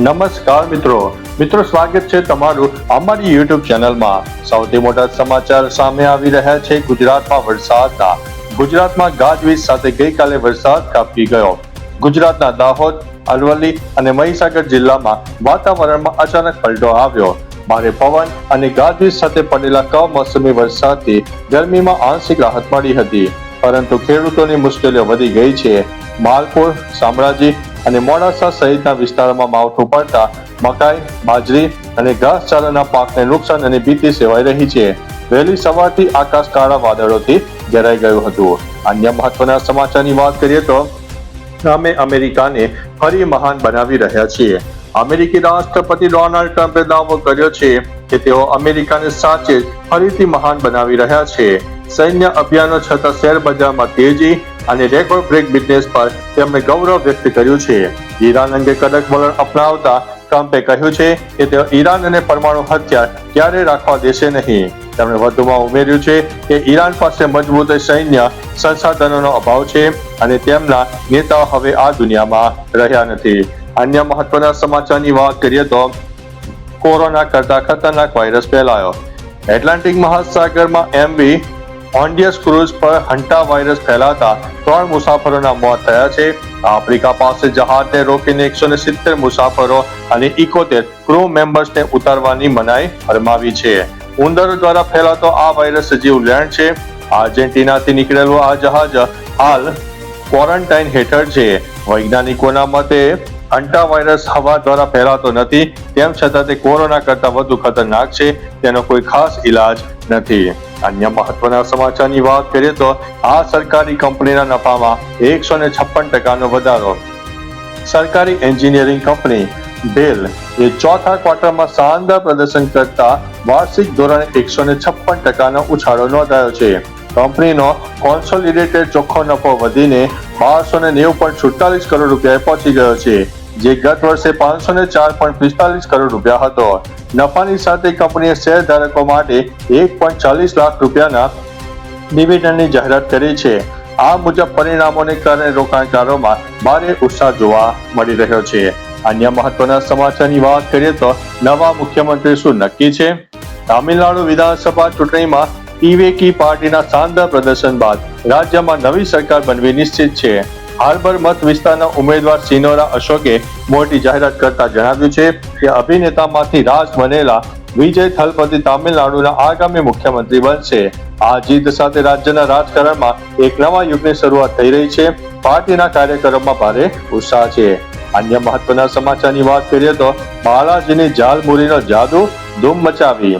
નમસ્કાર મિત્રો સ્વાગત છે તમારું અમારી યુટ્યુબ ચેનલમાં। સૌથી મોટા સમાચાર સામે આવી રહ્યા છે ગુજરાતમાં વરસાદના। ગુજરાતમાં ગાજવીજ સાથે ગઈકાલે વરસાદ ખાબકી ગયો। ગુજરાતના દાહોદ, અરવલ્લી અને મહીસાગર જિલ્લામાં વાતાવરણમાં અચાનક પલટો આવ્યો। ભારે પવન અને ગાજવીજ સાથે પડેલા કમોસમી વરસાદથી ગરમીમાં આંશિક રાહત મળી હતી, પરંતુ ખેડૂતોની મુશ્કેલીઓ વધી ગઈ છે। માલપુર, શામળાજી અને મોડાસા સહિતના વિસ્તારોમાં માવઠું પડતા મકાઈ, બાજરી અને ઘાસચારાના પાકને નુકસાન અને ભીતિ સેવાઈ રહી છે। વહેલી સવારથી આકાશ કાળા વાદળોથી ઘેરાઈ ગયું હતું। અન્ય મહત્વના સમાચારની વાત કરીએ તો અમે અમેરિકાને ફરી મહાન બનાવી રહ્યા છીએ। અમેરિકી રાષ્ટ્રપતિ ડોનાલ્ડ ટ્રમ્પે દાવો કર્યો છે કે તેઓ અમેરિકાને સાચે જ ફરીથી મહાન બનાવી રહ્યા છે। સૈન્ય અભિયાનો છતાં શેર બજારમાં તેજી અને રેકોર્ડ બ્રેક બિઝનેસ પર તેમણે ગૌરવ વ્યક્ત કર્યું છે। ઈરાન અંગે કડક વલણ અપનાવતા ટ્રમ્પે કહ્યું છે કે તેઓ ઈરાનને પરમાણુ હથિયાર ક્યારેય રાખવા દેશે નહીં। તેમણે વધુમાં ઉમેર્યું છે કે ઈરાન પાસે મજબૂત સૈન્ય સંસાધનોનો અભાવ છે અને તેમના નેતાઓ હવે આ દુનિયામાં રહ્યા નથી। અન્ય મહત્વના સમાચારની વાત કરીએ તો કોરોના કરતા ખતરનાક વાયરસ ફેલાયો। એટલાન્ટિક મહાસાગરમાં એમવી ઓન્ડિયસ ક્રુઝ પર હંટા વાયરસ ફેલાતા 3 મુસાફરોના મોત થયા છે। આફ્રિકા પાસે જહાજને રોકીને 170 મુસાફરો અને 71 ક્રૂ મેમ્બર્સને ઉતારવાની મનાઈ ફરમાવી છે। ઉંદરો દ્વારા ફેલાતો આ વાયરસ સજીવ લેણ છે। આર્જેન્ટિનાથી નીકળેલું આ જહાજ હાલ ક્વોરન્ટાઇન હેઠળ છે। વૈજ્ઞાનિકોના મતે હંટા વાયરસ હવા દ્વારા ફેલાતો નથી, તેમ છતાં તે કોરોના કરતા વધુ ખતરનાક છે। તેનો કોઈ ખાસ ઇલાજ નથી। અન્ય મહત્વના સમાચારની વાત કરીએ તો આ સરકારી કંપનીના નફામાં 156% વધારો। સરકારી એન્જિનિયરિંગ કંપની બેલ એ ચોથા ક્વાર્ટરમાં શાનદાર પ્રદર્શન કરતા વાર્ષિક ધોરણે 156% ઉછાળો નોંધાયો છે। કંપનીનો કોન્સોલિડેટેડ ચોખ્ખો નફો વધીને 1290.47 કરોડ રૂપિયાએ પહોંચી ગયો છે, જે ગત વર્ષે 504.45 કરોડ રૂપિયા હતો। નફાની સાથે કંપનીએ શેરધારકો માટે 1.40 લાખ રૂપિયાના ડિવિડન્ડની જાહેરાત કરી છે। આ મુજબ પરિણામોને કારણે રોકાણકારોમાં ભારે ઉત્સાહ જોવા મળી રહ્યો છે। અન્ય મહત્વના સમાચારની વાત કરીએ તો નવા મુખ્યમંત્રી શું નક્કી છે? તામિલનાડુ વિધાનસભા ચૂંટણીમાં ટીવીકે પાર્ટીના શાનદાર પ્રદર્શન બાદ રાજ્યમાં નવી સરકાર બનવી નિશ્ચિત છે। હાર્બર મત વિસ્તારના ઉમેદવાર સિનોરા અશોકે મોટી જાહેરાત કરતા જણાવ્યું છે કે અભિનેતામાંથી રાજ બનેલા વિજય થલપતિ તામિલનાડુના આગામી મુખ્યમંત્રી બનશે। આ જીત સાથે રાજ્યના રાજકારણમાં એક નવા યુગની શરૂઆત થઈ રહી છે। પાર્ટીના કાર્યકરોમાં ભારે ઉત્સાહ છે। અન્ય મહત્વના સમાચારની વાત કરીએ તો બાલાજીની ઝાલમુરીનો જાદુ ધૂમ મચાવી।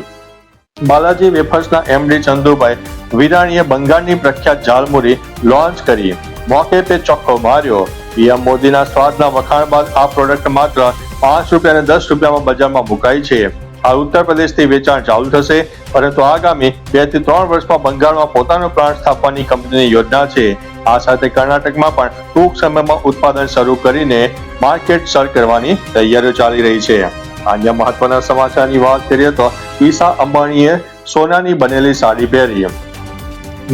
બાલાજી વેફર્સના એમડી ચંદુભાઈ વિરાણીએ બંગાળની પ્રખ્યાત ઝાલમુરી લોન્ચ કરી। મોકે પે ચોખ્ખો માર્યો। પીએમ મોદીના સ્વાદના વખાણ બાદ આ પ્રોડક્ટ માત્ર 5 રૂપિયા અને 10 રૂપિયામાં બજારમાં મુકાઈ છે। આ ઉત્તર પ્રદેશથી વેચાણ ચાલુ થશે, પરંતુ આગામી 2 થી 3 વર્ષમાં બંગાળમાં પોતાનો પ્લાન્ટ સ્થાપવાની કંપનીની યોજના છે। આ સાથે કર્ણાટકમાં પણ ટૂંક સમયમાં ઉત્પાદન શરૂ કરીને માર્કેટ સર કરવાની તૈયારીઓ ચાલી રહી છે। અન્ય મહત્વના સમાચારની વાત કરીએ તો ઈશા અંબાણીએ સોનાની બનેલી સાડી પહેરી।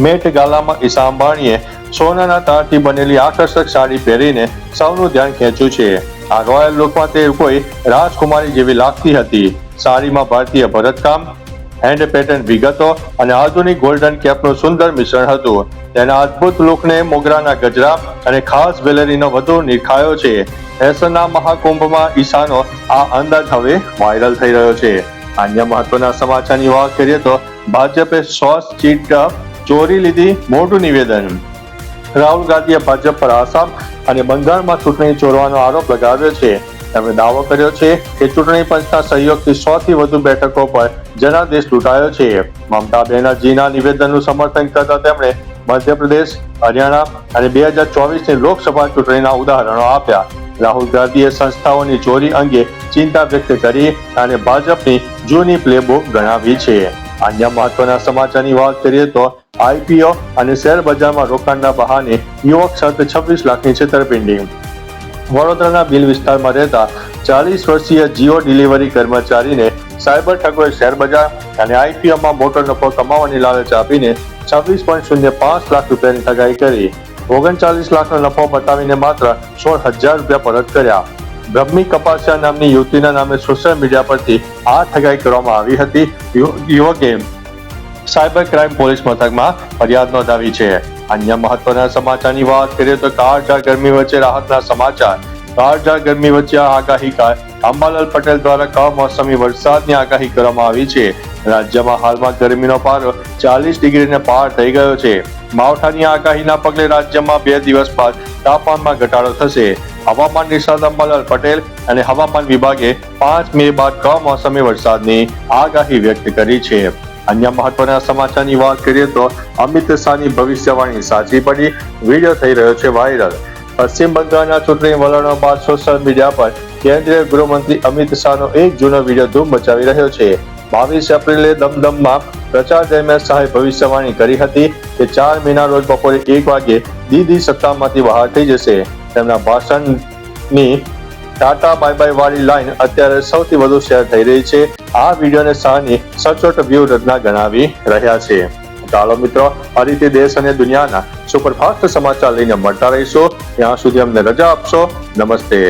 મેટ ગાલામાં ઈશા અંબાણીએ સોનાના તારથી બનેલી આકર્ષક સાડી પહેરીને સૌનું ધ્યાન ખેંચ્યું છે। આ રોયલ લુકમાં તે કોઈ રાજકુમારી જેવી લાગતી હતી। સાડીમાં ભારતીય ભરતકામ, હેન્ડ પેટર્ન વિગતો અને આધુનિક ગોલ્ડન કેપનું સુંદર મિશ્રણ હતું। તેના અદ્ભુત લુકને મોગરાના ગજરા અને ખાસ જ્વેલરીનો વધુ નિખાર્યો છે। ફેશનના મહાકુંભમાં ઈશાનો આ અંદાજ હવે વાયરલ થઈ રહ્યો છે। અન્ય મહત્વના સમાચારની વાત કરીએ તો ભાજપે સોસ ચીટ ચોરી લીધી, મોટું નિવેદન। રાહુલ ગાંધીએ ભાજપ પર આસામ અને બંગાળમાં ચૂંટણી ચોરવાનો આરોપ લગાવ્યો છે। તેમણે દાવો કર્યો છે કે ચૂંટણી પંચના સહયોગથી 100 થી વધુ બેઠકો પર જનાદેશ લૂંટાયો છે। મમતા બેનર્જીના નિવેદનનું સમર્થન કરતા તેમણે મધ્યપ્રદેશ, હરિયાણા અને 2024ની લોકસભા ચૂંટણીના ઉદાહરણો આપ્યા। રાહુલ ગાંધીએ સંસ્થાઓની ચોરી અંગે ચિંતા વ્યક્ત કરી અને ભાજપની જૂની પ્લેબુક ગણાવી છે। અન્ય મહત્વના સમાચારની વાત કરીએ તો આઈપીઓ અને શેર બજારમાં રોકાણના બહાને યુવક સાથે 26 લાખની છેતરપિંડી। વડોદરાના બિલ વિસ્તારમાં રહેતા 40 વર્ષીય જીઓ ડિલિવરી કર્મચારીને સાયબર ઠગોએ શેર બજાર અને આઈપીઓમાં મોટો નફો કમાવાની લાલચ આપીને 26.05 લાખ રૂપિયાની ઠગાઈ કરી। 39 લાખનો નફો બતાવીને માત્ર 16,000 રૂપિયા પરત કર્યા। બ્રહ્મી કપાસિયા નામની યુવતીના નામે સોશિયલ મીડિયા પરથી આ ઠગાઈ કરવામાં આવી હતી. યુવકે સાયબર ક્રાઇમ પોલીસ મથકમાં ફરિયાદ નોંધાવી છે. અન્ય મહત્વના સમાચારની વાત કરીએ તો કાળઝાળ ગરમી વચ્ચે રાહતના સમાચાર. કાળઝાળ ગરમી વચ્ચે આગાહીકાર અંબાલાલ પટેલ દ્વારા કમોસમી વરસાદની આગાહી કરવામાં આવી છે. રાજ્યમાં હાલમાં ગરમીનો પારો 40 ડિગ્રીને પાર થઈ ગયો છે. માવઠાની આગાહીના પગલે રાજ્યમાં 2 દિવસ બાદ તાપમાનમાં ઘટાડો થશે. હવામાન નિષ્ણાત અંબાલાલ પટેલ અને હવામાન વિભાગે 5 મે બાદ કમોસમી વરસાદની આગાહી વ્યક્ત કરી છે. અન્ય મહત્વના સમાચારની વાત કરીએ તો અમિત શાહની ભવિષ્યવાણી સાચી પડી, વિડીયો થઈ રહ્યો છે વાયરલ. પશ્ચિમ બંગાળના ચૂંટણી વલણો બાદ સોશિયલ મીડિયા પર કેન્દ્રીય ગૃહમંત્રી અમિત શાહનો એક જૂનો વિડીયો ધૂમ મચાવી રહ્યો છે. 22 એપ્રિલે દમદમમાં પ્રચાર દરમિયાન શાહે ભવિષ્યવાણી કરી હતી કે 4 મેના રોજ બપોરે 1 વાગે દીદી સત્તામાંથી બહાર થઈ જશે. તેમના ભાષણની ટાટા બાય બાય વાળી લાઈન અત્યારે સૌથી વધુ શેર થઈ રહી છે. આ વિડીયોને શાહની સચોટ વ્યૂહ રચના ગણાવી રહ્યા છે. ચાલો મિત્રો, આ રીતે દેશ અને દુનિયાના સુપરફાસ્ટ સમાચાર લઈને મળતા રહીશું. ત્યાં સુધી અમને રજા આપશો. નમસ્તે.